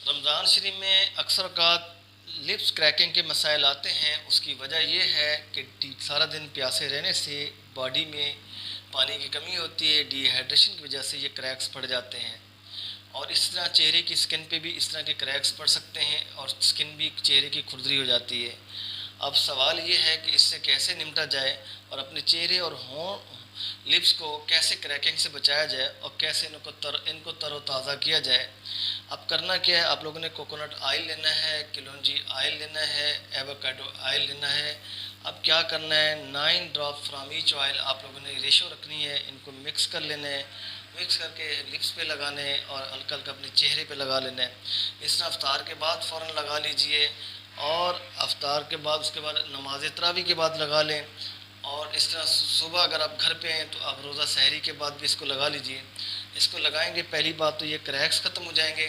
رمضان شریف میں اکثر اوقات لپس کریکنگ کے مسائل آتے ہیں. اس کی وجہ یہ ہے کہ سارا دن پیاسے رہنے سے باڈی میں پانی کی کمی ہوتی ہے. ڈی ہائیڈریشن کی وجہ سے یہ کریکس پڑ جاتے ہیں اور اس طرح چہرے کی سکن پہ بھی اس طرح کے کریکس پڑ سکتے ہیں اور سکن بھی چہرے کی کھردری ہو جاتی ہے. اب سوال یہ ہے کہ اس سے کیسے نمٹا جائے اور اپنے چہرے اور لپس کو کیسے کریکنگ سے بچایا جائے اور کیسے ان کو تر و تازہ کیا جائے. اب کرنا کیا ہے، آپ لوگوں نے کوکونٹ آئل لینا ہے، کلونجی آئل لینا ہے، ایووکیڈو آئل لینا ہے. اب کیا کرنا ہے، 9 ڈراپ فرام ایچ آئل آپ لوگوں نے ریشو رکھنی ہے. ان کو مکس کر لینا ہے، مکس کر کے لپس پہ لگانے ہیں اور ہلکا ہلکا اپنے چہرے پہ لگا لینا ہے. اس طرح افطار کے بعد فوراً لگا لیجئے اور افطار کے بعد اس کے بعد نماز تراویح کے بعد لگا لیں. اور اس طرح صبح اگر آپ گھر پہ ہیں تو آپ روزہ سحری کے بعد بھی اس کو لگا لیجئے. اس کو لگائیں گے، پہلی بات تو یہ کریکس ختم ہو جائیں گے